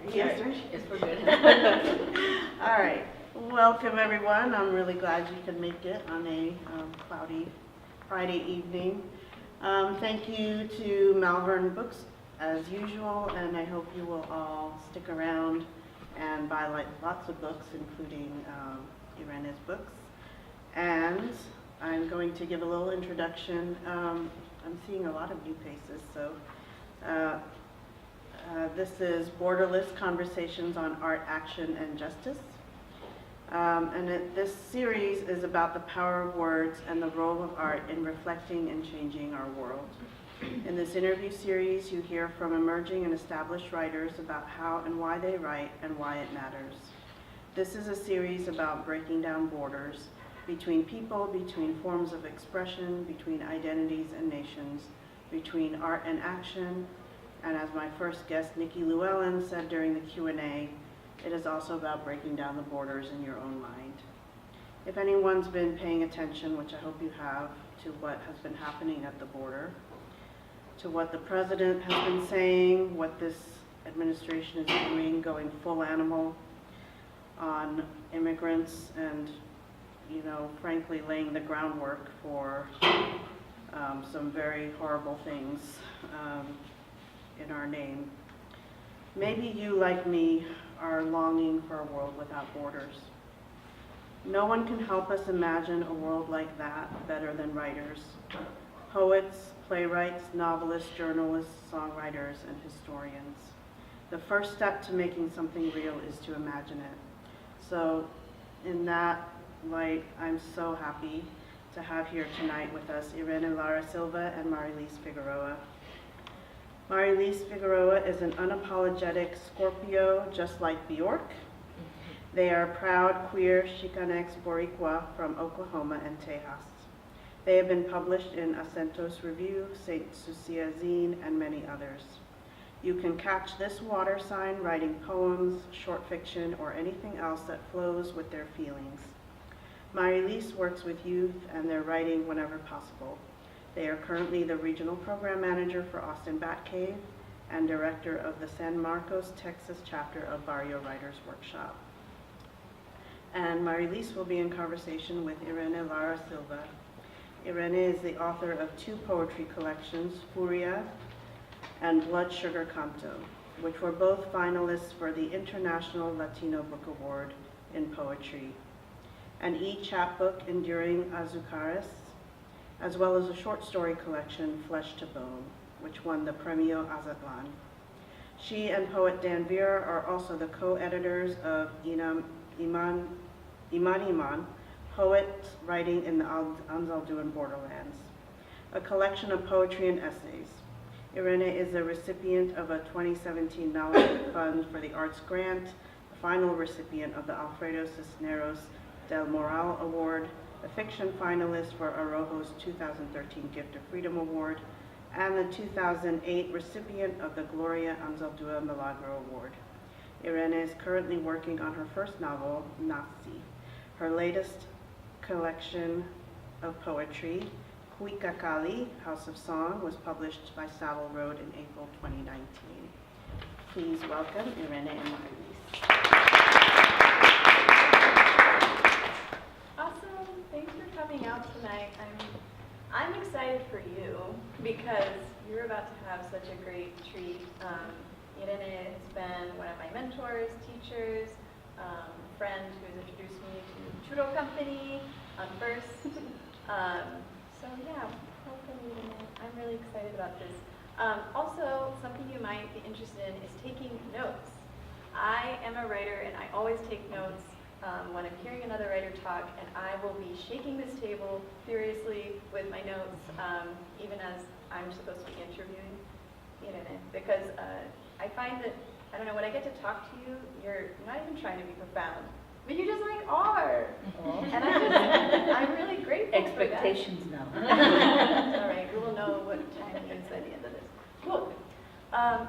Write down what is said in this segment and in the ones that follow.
Yes, sir. Yes, we're good. All right. Welcome, everyone. I'm really glad you could make it on a cloudy Friday evening. Thank you to Malvern Books, as usual, and I hope you will all stick around and buy lots of books, including ire'ne's books. And I'm going to give a little introduction. I'm seeing a lot of new faces, so this is Borderless Conversations on Art, Action, and Justice. This series is about the power of words and the role of art in reflecting and changing our world. In this interview series, you hear from emerging and established writers about how and why they write and why it matters. This is a series about breaking down borders between people, between forms of expression, between identities and nations, between art and action, and as my first guest, Nikki Llewellyn, said during the Q&A, it is also about breaking down the borders in your own mind. If anyone's been paying attention, which I hope you have, to what has been happening at the border, to what the president has been saying, what this administration is doing, going full animal on immigrants and, you know, frankly, laying the groundwork for some very horrible things in our name. Maybe you, like me, are longing for a world without borders. No one can help us imagine a world like that better than writers, poets, playwrights, novelists, journalists, songwriters, and historians. The first step to making something real is to imagine it. So in that light, I'm so happy to have here tonight with us ire'ne Lara Silva and Marilyse Figueroa. Marilyse Figueroa is an unapologetic Scorpio, just like Bjork. They are proud queer Chicanx Boricua from Oklahoma and Tejas. They have been published in Acentos Review, St. Sucia Zine, and many others. You can catch this water sign writing poems, short fiction, or anything else that flows with their feelings. Marilyse works with youth and their writing whenever possible. They are currently the Regional Program Manager for Austin Batcave and Director of the San Marcos, Texas chapter of Barrio Writers Workshop. And Marilyse will be in conversation with ire'ne Lara Silva. ire'ne is the author of 2 poetry collections, Furia and Blood Sugar Canto, which were both finalists for the International Latino Book Award in Poetry, an e-chapbook, Enduring Azucares, as well as a short story collection, Flesh to Bone, which won the Premio Aztlán. She and poet Dan Vera are also the co-editors of Imaniman, Poets Writing in the Anzaldúan Borderlands, a collection of poetry and essays. ire'ne is a recipient of a 2017 NALAC Fund for the Arts Grant, the final recipient of the Alfredo Cisneros del Moral Award, a Fiction Finalist for AROHO's 2013 Gift of Freedom Award, and the 2008 recipient of the Gloria Anzaldúa Milagro Award. ire'ne is currently working on her first novel, Naci. Her latest collection of poetry, CUICACALLI, House of Song, was published by Savile Road in April 2019. Please welcome ire'ne and Marilyse. Awesome, thanks for coming out tonight. I'm excited for you because you're about to have such a great treat. ire'ne has been one of my mentors, teachers, friend who has introduced me to Churro Company first. So yeah, welcome ire'ne. I'm really excited about this. Also, something you might be interested in is taking notes. I am a writer and I always take notes when I'm hearing another writer talk, and I will be shaking this table furiously with my notes, even as I'm supposed to be interviewing ire'ne, because I find that, I don't know, when I get to talk to you, you're not even trying to be profound, but you just like are. And I'm really grateful Expectations for that. now. All right, we will know what time it is at the end of this. Cool.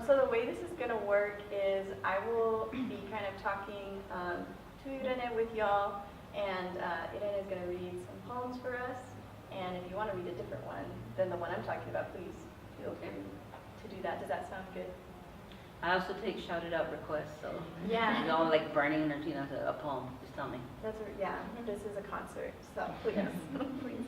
So the way this is going to work is I will be kind of talking to ire'ne with y'all, and ire'ne is going to read some poems for us. And if you want to read a different one than the one I'm talking about, please feel free to do that. Does that sound good? I also take shouted out requests, so Yeah. y'all like burning or a poem, just tell me. Yeah, this is a concert, so please, please.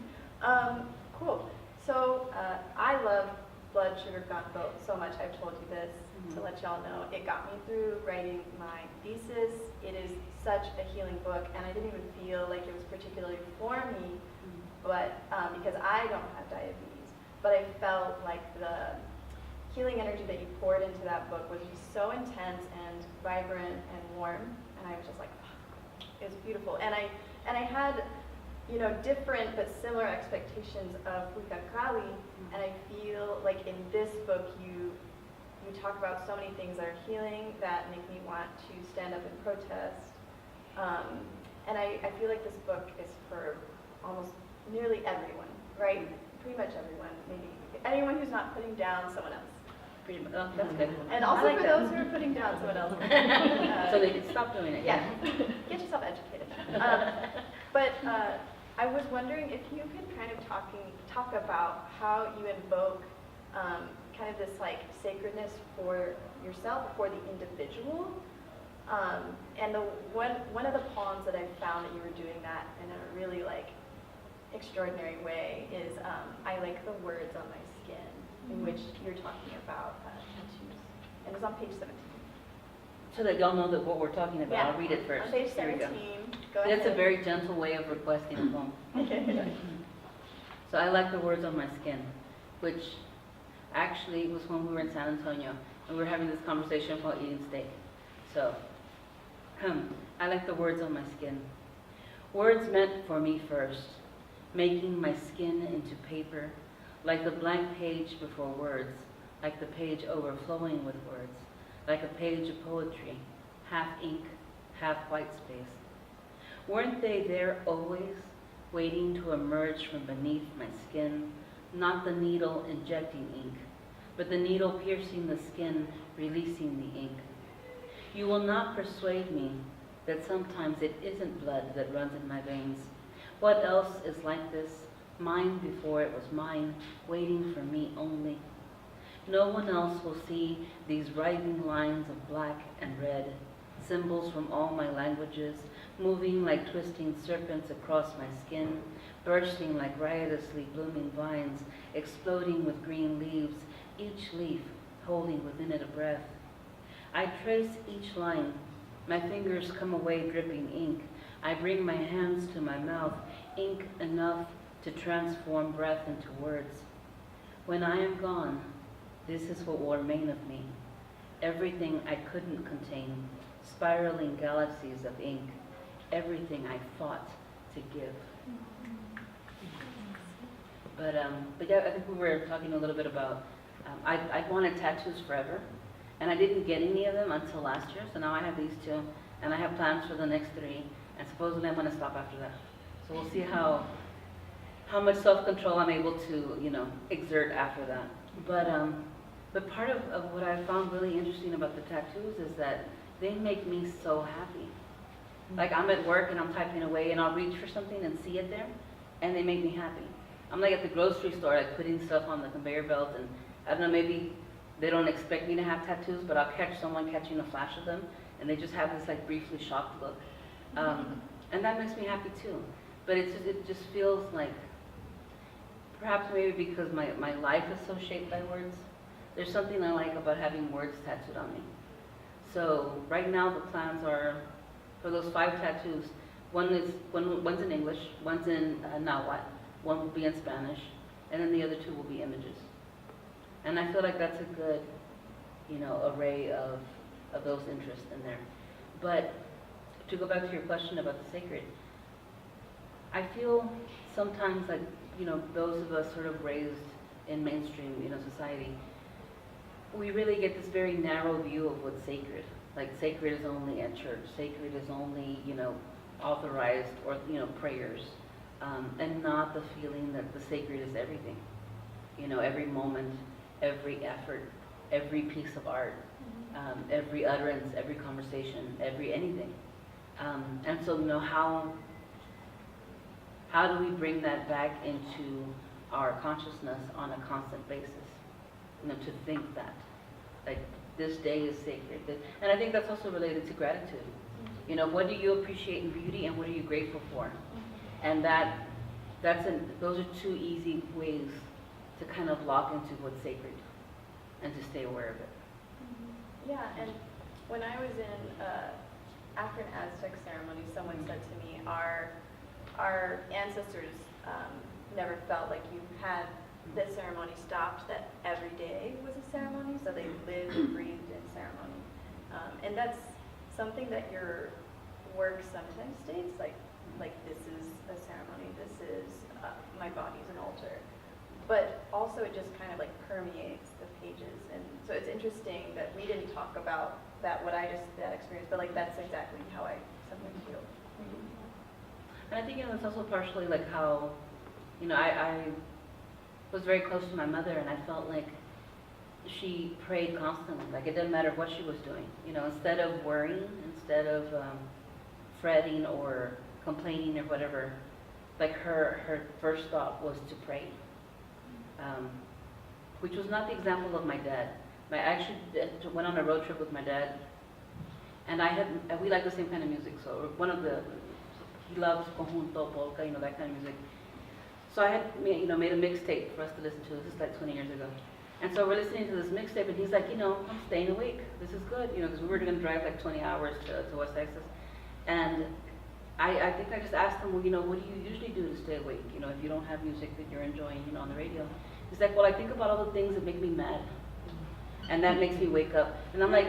Cool. So I love Blood Sugar Canto so much. I've told you this to let y'all know. It got me through writing my thesis. It is such a healing book, and I didn't even feel like it was particularly for me, but because I don't have diabetes, but I felt like the healing energy that you poured into that book was just so intense and vibrant and warm, and I was just like, oh, it was beautiful. And I had, different but similar expectations of CUICACALLI, and I feel like in this book you talk about so many things that are healing that make me want to stand up and protest. And I feel like this book is for almost nearly everyone, right? Pretty much everyone, maybe anyone who's not putting down someone else. Pretty much. Oh, that's good. And also I like for that. those who are putting down someone else. So they can stop doing it. Yeah, get yourself educated. But I was wondering if you could kind of talk about how you invoke kind of this like sacredness for yourself, for the individual. And one of the poems that I found that you were doing that in a really like extraordinary way is I like the words on my skin, in which you're talking about tattoos, and it's on page 17. So that y'all know that what we're talking about. Yeah. I'll read it first. On page Here we 17, go. go ahead. That's a very gentle way of requesting a poem. Okay. So I like the words on my skin, which actually was when we were in San Antonio, and we were having this conversation while eating steak. So, I like the words on my skin. Words meant for me first, making my skin into paper, like the blank page before words, like the page overflowing with words, like a page of poetry, half ink, half white space. Weren't they there always, waiting to emerge from beneath my skin, not the needle injecting ink, but the needle piercing the skin, releasing the ink? You will not persuade me that sometimes it isn't blood that runs in my veins. What else is like this, mine before it was mine, waiting for me only? No one else will see these writhing lines of black and red, symbols from all my languages, moving like twisting serpents across my skin, bursting like riotously blooming vines, exploding with green leaves, each leaf holding within it a breath. I trace each line. My fingers come away dripping ink. I bring my hands to my mouth, ink enough to transform breath into words. When I am gone, this is what will remain of me. Everything I couldn't contain, spiraling galaxies of ink. Everything I fought to give. But yeah, I think we were talking a little bit about, I wanted tattoos forever, and I didn't get any of them until last year, so now I have these 2, and I have plans for the next 3, and supposedly I'm going to stop after that. So we'll see how much self-control I'm able to, exert after that. But part of what I found really interesting about the tattoos is that they make me so happy. Like I'm at work and I'm typing away and I'll reach for something and see it there, and they make me happy. I'm like at the grocery store, like putting stuff on the conveyor belt, and I don't know, maybe they don't expect me to have tattoos, but I'll catch someone catching a flash of them, and they just have this like briefly shocked look. And that makes me happy too. But it just feels like, perhaps maybe because my life is so shaped by words, there's something I like about having words tattooed on me. So right now the plans are, for those 5 tattoos, one's in English, one's in Nahuatl, one will be in Spanish, and then the other 2 will be images. And I feel like that's a good, array of those interests in there. But to go back to your question about the sacred, I feel sometimes like, those of us sort of raised in mainstream, society, we really get this very narrow view of what's sacred. Like sacred is only at church, sacred is only, authorized or, prayers, and not the feeling that the sacred is everything. Every moment, every effort, every piece of art, every utterance, every conversation, every anything. And so, how do we bring that back into our consciousness on a constant basis? To think that, like, this day is sacred. And I think that's also related to gratitude. You know, what do you appreciate in beauty and what are you grateful for? And those are two easy ways to kind of lock into what's sacred and to stay aware of it. Yeah, and when I was in after an Aztec ceremony, someone said to me, our ancestors never felt like you had the ceremony stopped, that every day was a ceremony, so they lived and breathed in ceremony. And that's something that your work sometimes states, like this is a ceremony, this is, my body's an altar. But also it just kind of like permeates the pages. And so it's interesting that we didn't talk about that experience, but like that's exactly how I sometimes feel. And I think it's also partially like how, I was very close to my mother, and I felt like she prayed constantly. Like it didn't matter what she was doing. Instead of worrying, instead of fretting or complaining or whatever, like her first thought was to pray, which was not the example of my dad. I actually went on a road trip with my dad, and we like the same kind of music. So he loves conjunto, polka, that kind of music. So I had, made a mixtape for us to listen to. This is like 20 years ago. And so we're listening to this mixtape, and he's like, I'm staying awake. This is good, because we were going to drive like 20 hours to West Texas. And I think I just asked him, well, what do you usually do to stay awake? If you don't have music that you're enjoying, on the radio. He's like, well, I think about all the things that make me mad. And that makes me wake up. And I'm like,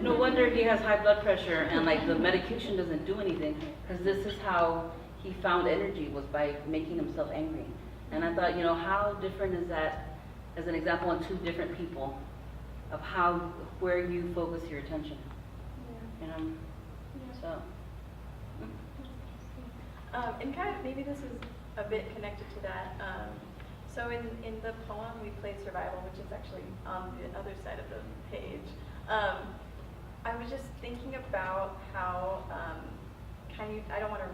no wonder he has high blood pressure and like the medication doesn't do anything, because this is how he found energy, was by making himself angry. And I thought, how different is that as an example on two different people of where you focus your attention. Yeah. So. And kind of maybe this is a bit connected to that. So in the poem We Played Survival, which is actually on the other side of the page, I was just thinking about how I don't want to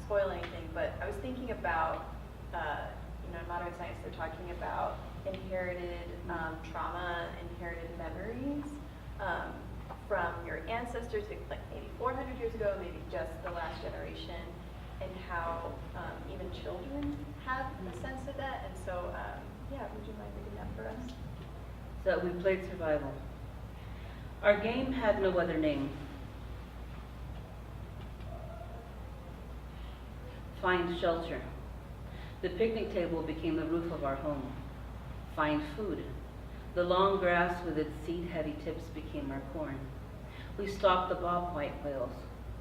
spoil anything, but I was thinking about in modern science they're talking about inherited trauma, inherited memories from your ancestors, like maybe 400 years ago, maybe just the last generation, and how even children have a sense of that. And so, would you mind reading that for us? So we played survival. Our game had no other name. Find shelter. The picnic table became the roof of our home. Find food. The long grass with its seed-heavy tips became our corn. We stalked the bobwhite whales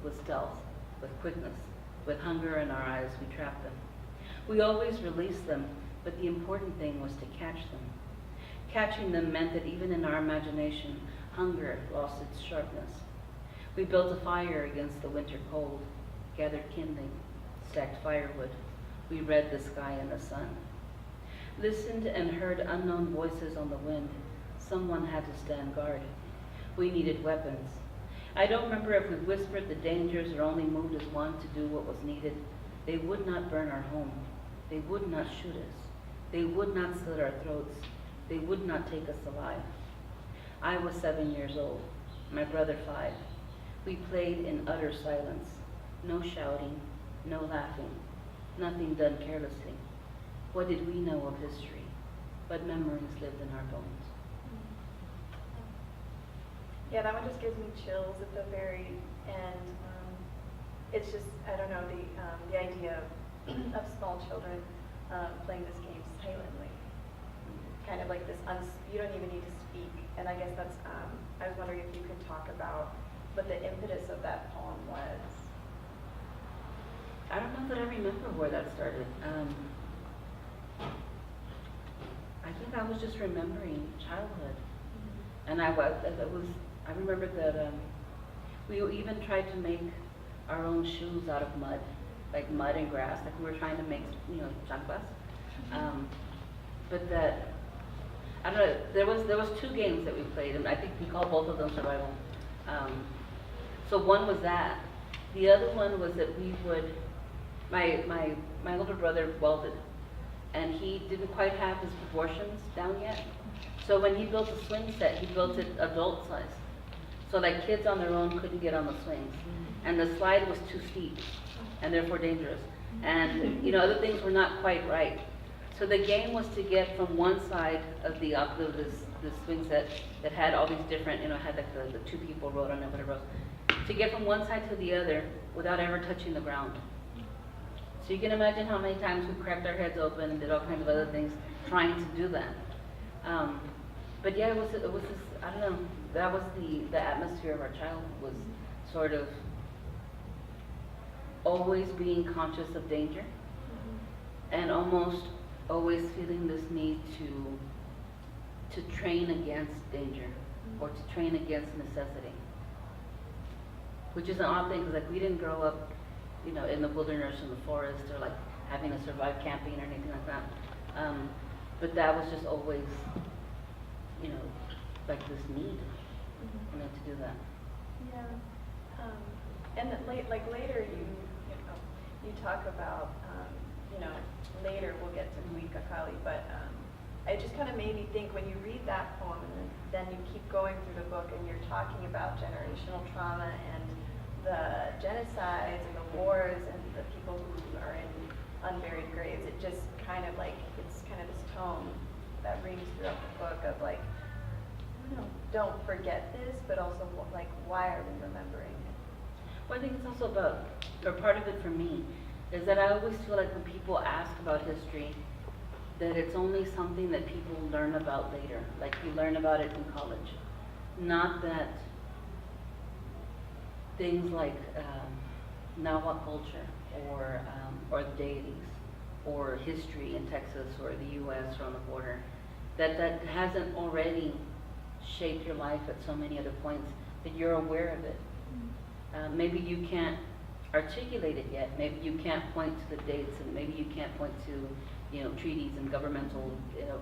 with stealth, with quickness, with hunger in our eyes. We trapped them. We always released them, but the important thing was to catch them. Catching them meant that even in our imagination, hunger lost its sharpness. We built a fire against the winter cold, gathered kindling, stacked firewood. We read the sky and the sun. Listened and heard unknown voices on the wind. Someone had to stand guard. We needed weapons. I don't remember if we whispered the dangers or only moved as one to do what was needed. They would not burn our home. They would not shoot us. They would not slit our throats. They would not take us alive. I was 7 years old, my brother 5. We played in utter silence. No shouting, no laughing, nothing done carelessly. What did we know of history? What memories lived in our bones? Yeah, that one just gives me chills at the very end. It's just, I don't know, the idea of small children playing this game silently. Kind of like this, you don't even need to speak. And I guess that's, I was wondering if you could talk about what the impetus of that poem was. I don't know that I remember where that started. I think I was just remembering childhood. And I remember that we even tried to make our own shoes out of mud, like mud and grass, like we were trying to make, chanclas. But that, I don't know, there was 2 games that we played, and I think we called both of them survival. So one was that. The other one was that we would, my older brother welded, and he didn't quite have his proportions down yet. So when he built the swing set, he built it adult size. So like kids on their own couldn't get on the swings. And the slide was too steep and therefore dangerous. And you know, other things were not quite right. So the game was to get from one side of this swing set that had all these different, you know, had like the two people rode on it, whatever else, to get from one side to the other without ever touching the ground. So you can imagine how many times we cracked our heads open and did all kinds of other things trying to do that. But yeah, it was this, I don't know, that was the atmosphere of our childhood, was sort of always being conscious of danger and almost always feeling this need to train against danger or to train against necessity. Which is an odd thing, because like we didn't grow up, you know, in the wilderness, in the forest, or like having to survive camping or anything like that. But that was just always, you know, like this need, you know, to do that. Yeah. And that like later you talk about, you know, later we'll get to CUICACALLI, but it just kind of made me think when you read that poem and then you keep going through the book and you're talking about generational trauma and the genocides and the wars and the people who are in unburied graves, it just kind of like, it's kind of this tone that rings throughout the book of like, I don't know, don't forget this, but also like, why are we remembering it? Well, I think it's also about, or part of it for me, is that I always feel like when people ask about history, that it's only something that people learn about later, like you learn about it in college. Not that things like NAWA culture or the deities or history in Texas or the US or on the border, that hasn't already shaped your life at so many other points that you're aware of it. Maybe you can't articulate it yet. Maybe you can't point to the dates, and maybe you can't point to, you know, treaties and governmental, you know,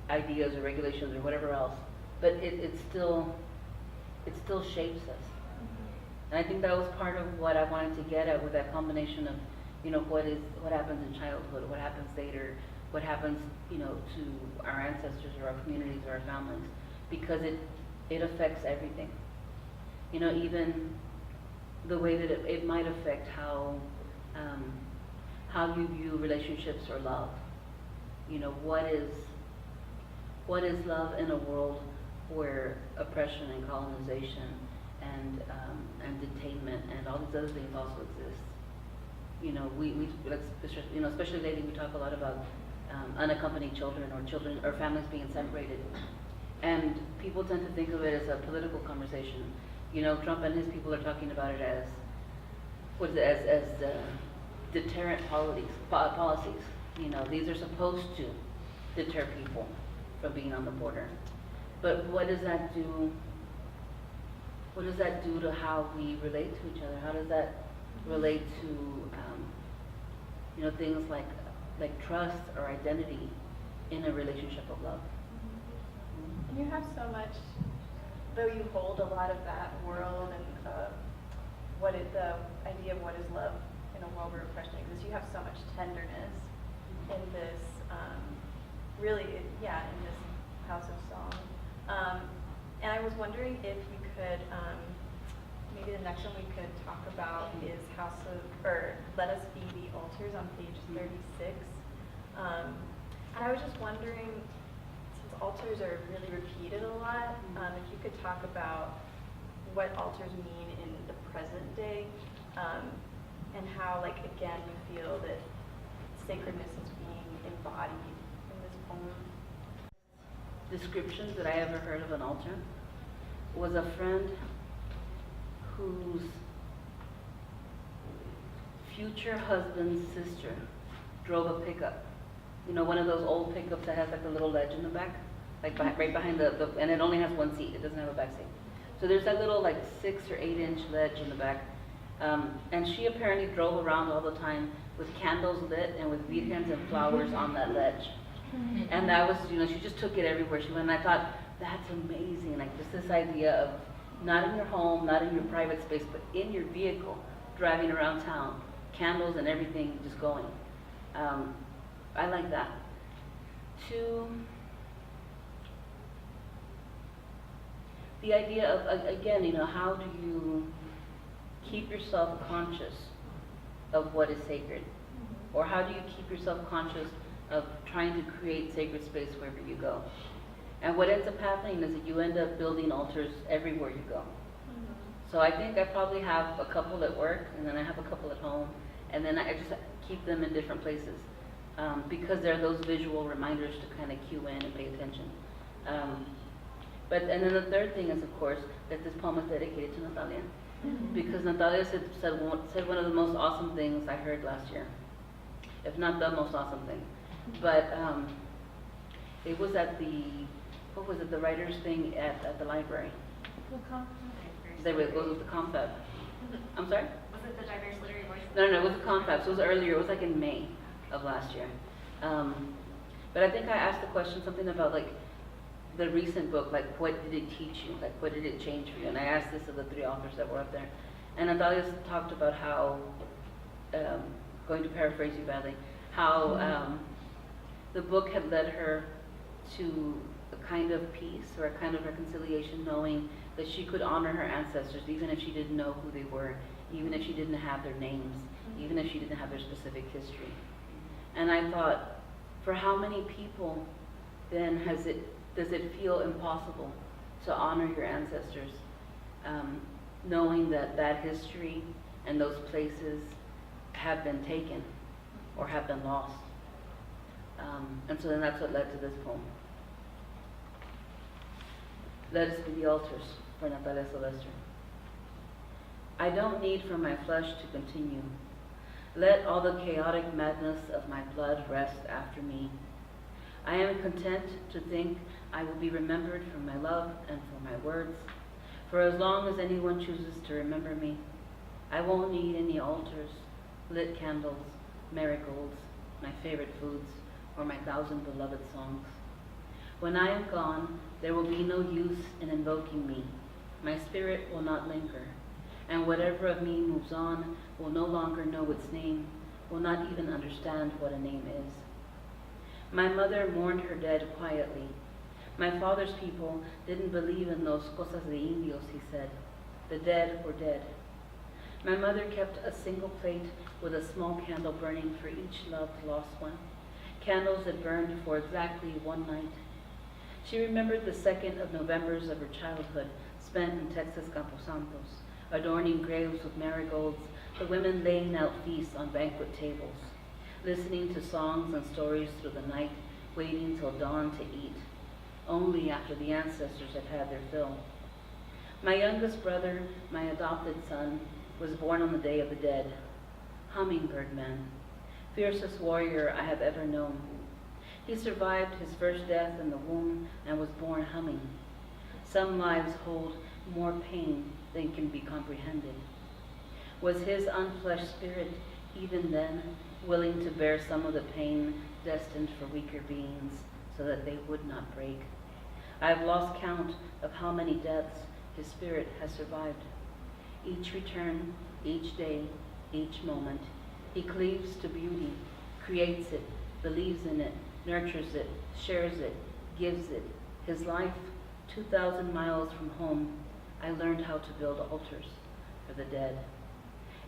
ideas or regulations or whatever else. But it still shapes us. And I think that was part of what I wanted to get at with that combination of, you know, what happens in childhood, what happens later, what happens, you know, to our ancestors or our communities or our families, because it affects everything. You know, even the way that it might affect how you view relationships or love. You know, what is love in a world where oppression and colonization and detainment and all these other things also exist. You know, especially lately we talk a lot about unaccompanied children or families being separated, and people tend to think of it as a political conversation. You know, Trump and his people are talking about it as deterrent policies. You know, these are supposed to deter people from being on the border. But what does that do? What does that do to how we relate to each other? How does that relate to, you know, things like trust or identity in a relationship of love? And you have so much, though you hold a lot of that world and the idea of what is love in a world where oppression exists, you have so much tenderness in this, in this House of Song. And I was wondering if you could, maybe the next one we could talk about is Let Us Be the Altars on page 36. And I was just wondering, since altars are really repeated a lot, if you could talk about what altars mean in the present day, and how, like, again, you feel that sacredness is being embodied in this poem. Descriptions that I ever heard of an altar was a friend whose future husband's sister drove a pickup. You know, one of those old pickups that has like a little ledge in the back, like right behind and it only has one seat. It doesn't have a back seat. So there's that little like 6 or 8 inch ledge in the back. And she apparently drove around all the time with candles lit and with virgens and flowers on that ledge. And that was, you know, she just took it everywhere she went. And I thought, that's amazing. Like just this idea of not in your home, not in your private space, but in your vehicle, driving around town, candles and everything just going. I like that. 2, the idea of, again, you know, how do you keep yourself conscious of what is sacred? Or how do you keep yourself conscious of trying to create sacred space wherever you go? And what ends up happening is that you end up building altars everywhere you go. So I think I probably have a couple at work, and then I have a couple at home, and then I just keep them in different places because they're those visual reminders to kind of cue in and pay attention. And then the third thing is, of course, that this poem is dedicated to Natalia, because Natalia said one of the most awesome things I heard last year, if not the most awesome thing. But it was at the writers' thing at the library. There was the confab. I'm sorry? Was it the Diverse Literary Voices? No, it was a confab, so it was earlier, it was like in May of last year. But I think I asked the question, something about like the recent book, like what did it teach you? Like what did it change for you? And I asked this of the three authors that were up there. And Natalia talked about how, going to paraphrase you badly, how the book had led her to a kind of peace or a kind of reconciliation, knowing that she could honor her ancestors even if she didn't know who they were, even if she didn't have their names, even if she didn't have their specific history. And I thought, for how many people then does it feel impossible to honor your ancestors, knowing that that history and those places have been taken or have been lost? And so then that's what led to this poem. Let us be the altars for Natalia Silvestre. I don't need for my flesh to continue. Let all the chaotic madness of my blood rest after me. I am content to think I will be remembered for my love and for my words. For as long as anyone chooses to remember me, I won't need any altars, lit candles, marigolds, my favorite foods, or my 1,000 beloved songs. When I am gone, there will be no use in invoking me. My spirit will not linger, and whatever of me moves on will no longer know its name, will not even understand what a name is. My mother mourned her dead quietly. My father's people didn't believe in those cosas de indios, he said. The dead were dead. My mother kept a single plate with a small candle burning for each loved lost one, candles that burned for exactly one night. She remembered the 2nd of Novembers of her childhood spent in Texas Camposantos, adorning graves with marigolds, the women laying out feasts on banquet tables, listening to songs and stories through the night, waiting till dawn to eat, only after the ancestors had had their fill. My youngest brother, my adopted son, was born on the Day of the Dead, Hummingbird Man, fiercest warrior I have ever known. He survived his first death in the womb and was born humming. Some lives hold more pain than can be comprehended. Was his unfleshed spirit even then willing to bear some of the pain destined for weaker beings so that they would not break? I have lost count of how many deaths his spirit has survived. Each return, each day, each moment, he cleaves to beauty, creates it, believes in it, nurtures it, shares it, gives it. His life, 2,000 miles from home, I learned how to build altars for the dead.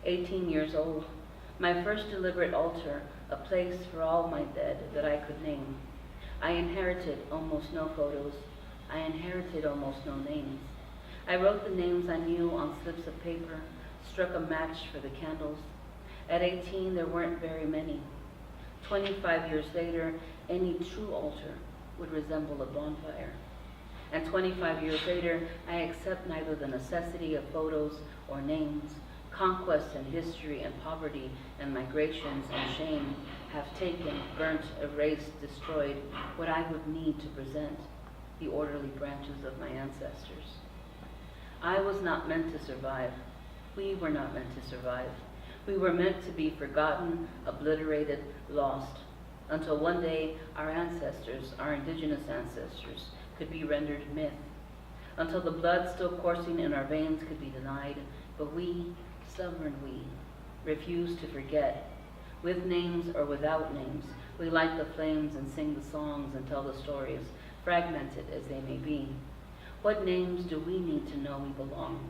18 years old, my first deliberate altar, a place for all my dead that I could name. I inherited almost no photos. I inherited almost no names. I wrote the names I knew on slips of paper, struck a match for the candles. At 18, there weren't very many. 25 years later, any true altar would resemble a bonfire. And 25 years later, I accept neither the necessity of photos or names. Conquest and history and poverty and migrations and shame have taken, burnt, erased, destroyed what I would need to present, the orderly branches of my ancestors. I was not meant to survive. We were not meant to survive. We were meant to be forgotten, obliterated, lost, until one day our ancestors, our indigenous ancestors, could be rendered myth, until the blood still coursing in our veins could be denied, but we, stubborn we, refuse to forget. With names or without names, we light the flames and sing the songs and tell the stories, fragmented as they may be. What names do we need to know we belong?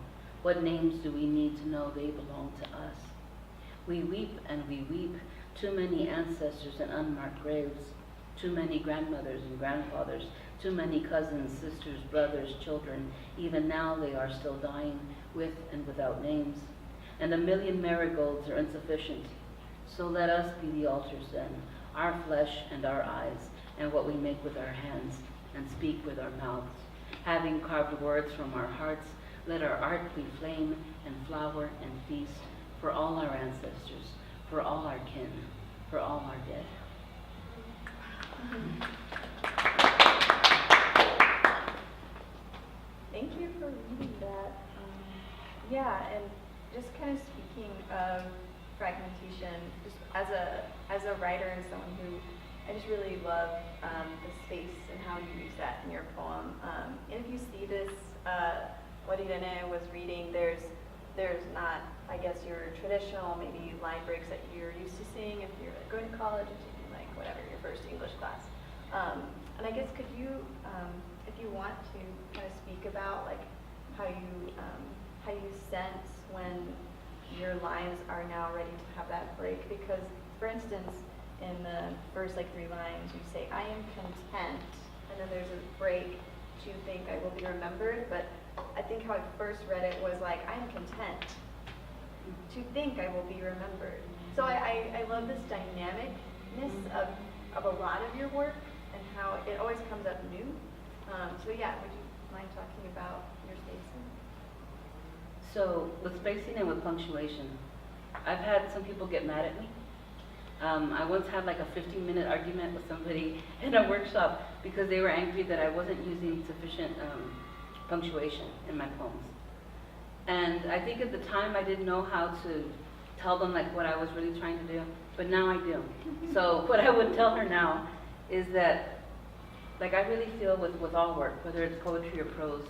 What names do we need to know they belong to us? We weep and we weep, too many ancestors in unmarked graves, too many grandmothers and grandfathers, too many cousins, sisters, brothers, children. Even now they are still dying with and without names. And a million marigolds are insufficient. So let us be the altars then, our flesh and our eyes, and what we make with our hands and speak with our mouths. Having carved words from our hearts, let our art be flame and flower and feast for all our ancestors, for all our kin, for all our dead. Thank you for reading that. Yeah, and just kind of speaking of fragmentation, just as a writer and someone who I just really love the space and how you use that in your poem. And if you see this, what ire'ne was reading, there's not, I guess, your traditional maybe line breaks that you're used to seeing if you're like going to college and taking like whatever your first English class. And I guess could you, if you want to, kind of speak about like how you sense when your lines are now ready to have that break? Because, for instance, in the first like 3 lines, you say, "I am content," and then there's a break to think I will be remembered. But I think how I first read it was like, "I am content to think I will be remembered." So I love this dynamicness of a lot of your work and how it always comes up new. So yeah, would you mind talking about your spacing? So with spacing and with punctuation, I've had some people get mad at me. I once had like a 15-minute argument with somebody in a workshop because they were angry that I wasn't using sufficient punctuation in my poems. And I think at the time I didn't know how to tell them like what I was really trying to do, but now I do. So what I would tell her now is that, like, I really feel with all work, whether it's poetry or prose,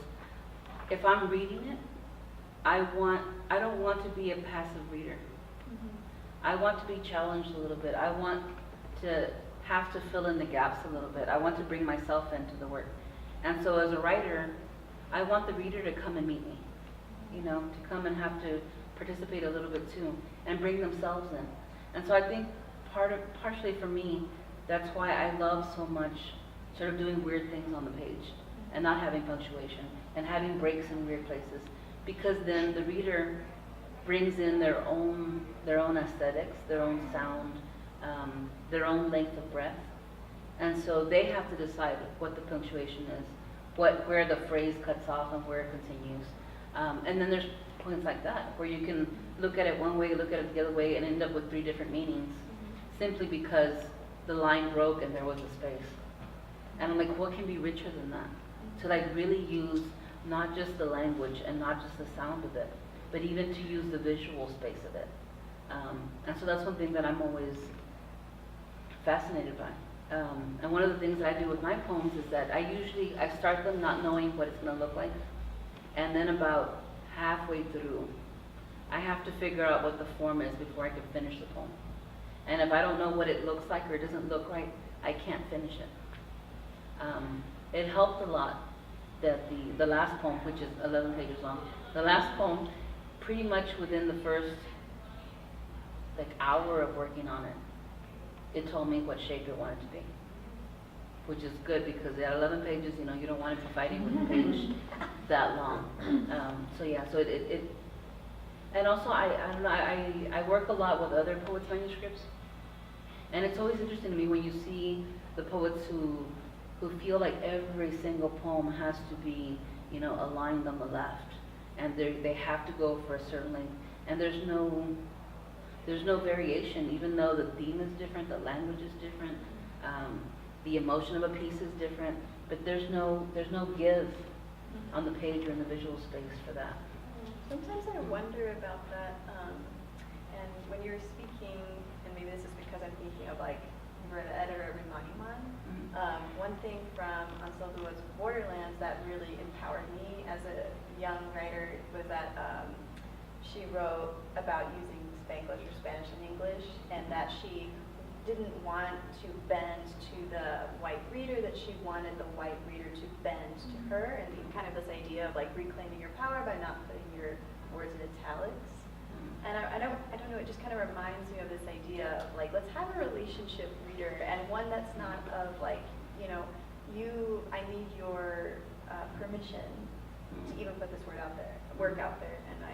if I'm reading it, I don't want to be a passive reader. I want to be challenged a little bit. I want to have to fill in the gaps a little bit. I want to bring myself into the work. And so as a writer, I want the reader to come and meet me, you know, to come and have to participate a little bit too, and bring themselves in. And so I think partially for me, that's why I love so much sort of doing weird things on the page and not having punctuation and having breaks in weird places, because then the reader brings in their own aesthetics, their own sound, their own length of breath, and so they have to decide what the punctuation is, where the phrase cuts off and where it continues, and then there's points like that where you can look at it one way, look at it the other way, and end up with 3 different meanings, simply because the line broke and there was a space. And I'm like, what can be richer than that? To like really use not just the language and not just the sound of it, but even to use the visual space of it. And so that's one thing that I'm always fascinated by. And one of the things that I do with my poems is that I start them not knowing what it's going to look like. And then about halfway through, I have to figure out what the form is before I can finish the poem. And if I don't know what it looks like or it doesn't look right, I can't finish it. It helped a lot that the last poem, which is 11 pages long, the last poem, pretty much within the first like hour of working on it, it told me what shape it wanted to be, which is good because at 11 pages, you know, you don't want to be fighting with the page that long. So yeah, so it and also I don't know, I work a lot with other poets' manuscripts, and it's always interesting to me when you see the poets who feel like every single poem has to be, you know, aligned on the left, and they have to go for a certain length, and there's no variation, even though the theme is different, the language is different, the emotion of a piece is different, but there's no give on the page or in the visual space for that. Sometimes I wonder about that, and when you're speaking, and maybe this is because I'm thinking of like, you were the editor of Imaniman. One thing from Anzaldúan Borderlands that really empowered me as a young writer was that she wrote about using Spanglish or Spanish and English, and that she didn't want to bend to the white reader, that she wanted the white reader to bend to her, and kind of this idea of like reclaiming your power by not putting your words in italics. And I don't know, it just kind of reminds me of this idea of like, let's have a relationship reader, and one that's not of like, you know, I need your permission to even put this work out there. And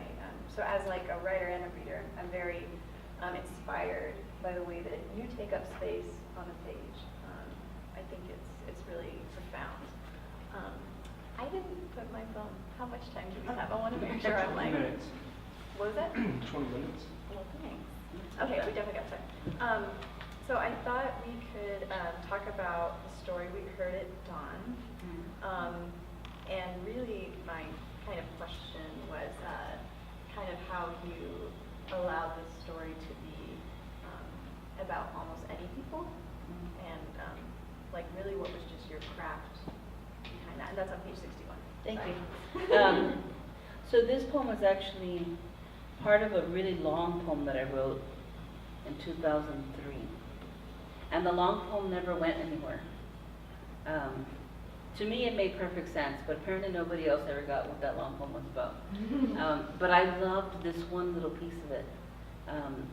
so as like a writer and a reader, I'm very inspired by the way that you take up space on the page. I think it's really profound. I didn't put my phone. How much time do we have? I want to make sure I'm like. 20 minutes. What was that? 20 minutes. Well, thanks. Okay, we definitely got time. So I thought we could talk about the story we heard at dawn. And really my kind of question was kind of how you allowed this story to be about almost any people, and like really what was just your craft behind that. And that's on page 61. Thank Sorry. you. So this poem was actually part of a really long poem that I wrote in 2003. And the long poem never went anywhere. To me it made perfect sense, but apparently nobody else ever got what that long poem was about. But I loved this one little piece of it.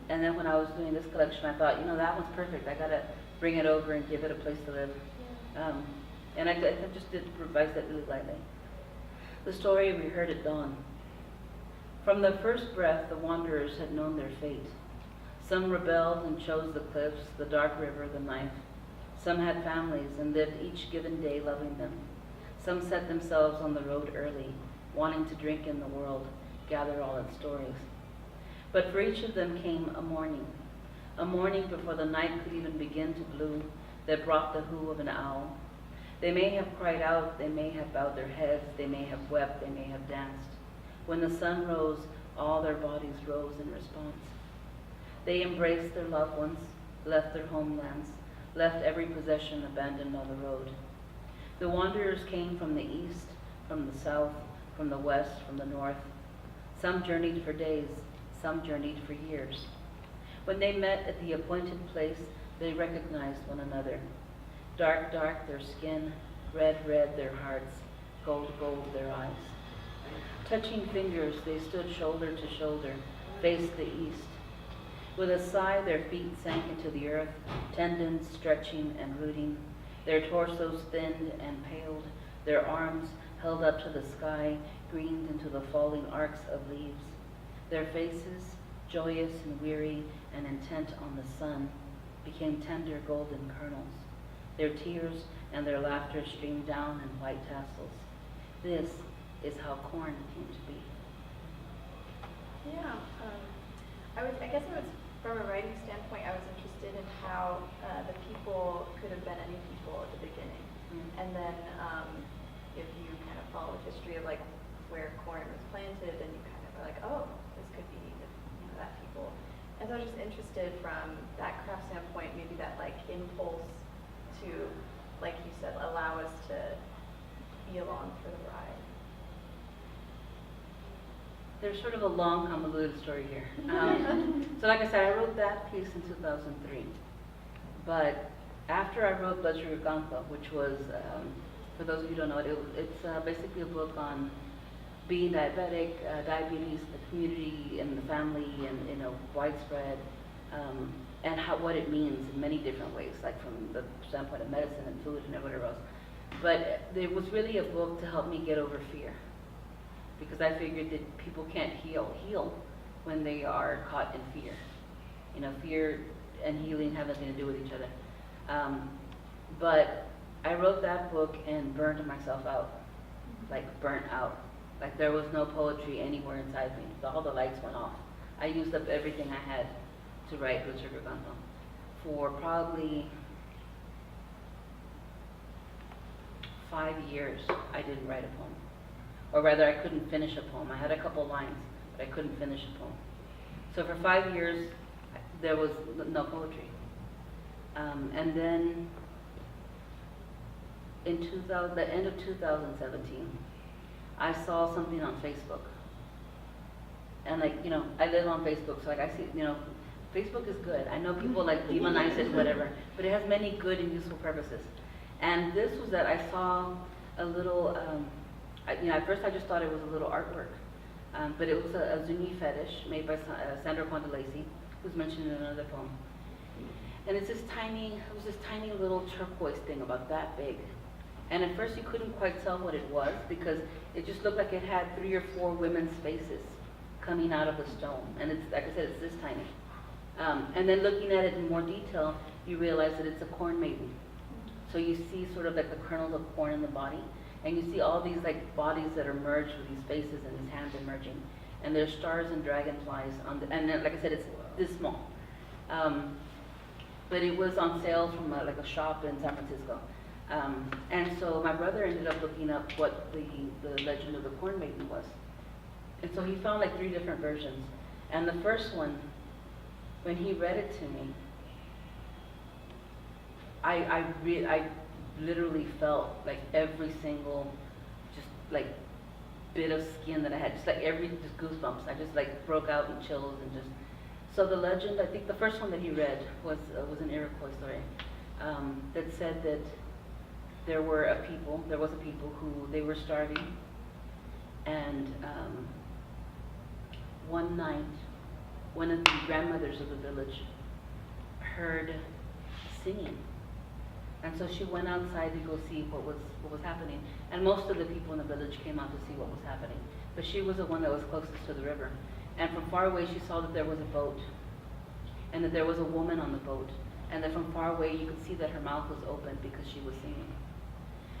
And then when I was doing this collection, I thought, you know, that one's perfect. I gotta bring it over and give it a place to live. And I just did revise that really lightly. The story we heard at dawn. From the first breath, the wanderers had known their fate. Some rebelled and chose the cliffs, the dark river, the knife. Some had families and lived each given day loving them. Some set themselves on the road early, wanting to drink in the world, gather all its stories. But for each of them came a morning before the night could even begin to blue, that brought the hoo of an owl. They may have cried out, they may have bowed their heads, they may have wept, they may have danced. When the sun rose, all their bodies rose in response. They embraced their loved ones, left their homelands, left every possession abandoned on the road. The wanderers came from the east, from the south, from the west, from the north. Some journeyed for days, some journeyed for years. When they met at the appointed place, they recognized one another. Dark, dark their skin, red, red their hearts, gold, gold their eyes. Touching fingers, they stood shoulder to shoulder, faced the east. With a sigh, their feet sank into the earth, tendons stretching and rooting, their torsos thinned and paled, their arms held up to the sky, greened into the falling arcs of leaves. Their faces, joyous and weary and intent on the sun, became tender golden kernels. Their tears and their laughter streamed down in white tassels. This is how corn came to be. Yeah, I guess it was from a writing standpoint, I was interested in how the people could have been any people at the beginning. And then if you kind of follow the history of like where corn was planted, then you kind of are like, oh, this could be that people. And so I was just interested from that craft standpoint, maybe that like impulse to, like you said, allow us to be along for the ride. There's sort of a long, convoluted story here. So like I said, I wrote that piece in 2003. But after I wrote Blood Sugar Canto, which was, for those of you who don't know it, it's basically a book on being diabetic, diabetes, the community and the family, and widespread, and what it means in many different ways, like from the standpoint of medicine and food and whatever else. But it was really a book to help me get over fear, because I figured that people can't heal when they are caught in fear. Fear and healing have nothing to do with each other. But I wrote that book and burned myself out, like burnt out. Like there was no poetry anywhere inside me. All the lights went off. I used up everything I had to write Blood Sugar Canto. For probably 5 years, I didn't write a poem. Or rather, I couldn't finish a poem. I had a couple lines, but I couldn't finish a poem. So for 5 years, there was no poetry. And then in the end of 2017, I saw something on Facebook. And I live on Facebook, so I see, Facebook is good. I know people like demonize it, whatever, but it has many good and useful purposes. And this was that I saw a little, at first I just thought it was a little artwork, but it was a Zuni fetish made by Sandra Condolese, who's mentioned in another poem. And it was this tiny little turquoise thing about that big. And at first you couldn't quite tell what it was because it just looked like it had 3 or 4 women's faces coming out of the stone. And it's, like I said, it's this tiny. And then looking at it in more detail, you realize that it's a corn maiden. So you see sort of like the kernels of corn in the body, and you see all these like bodies that are merged with these faces and these hands emerging. And there's stars and dragonflies on the, and then, like I said, it's this small. But it was on sale from like a shop in San Francisco. And so my brother ended up looking up what the legend of the corn maiden was. And so he found like 3 different versions. And the first one, when he read it to me, I literally felt like every single just like bit of skin that I had, just like just goosebumps. I just like broke out in chills and just. So the legend, I think the first one that he read was an Iroquois story that said that there was a people who they were starving, and one night, one of the grandmothers of the village heard singing, and so she went outside to go see what was happening. And most of the people in the village came out to see what was happening, but she was the one that was closest to the river. And from far away, she saw that there was a boat, and that there was a woman on the boat, and that from far away you could see that her mouth was open because she was singing.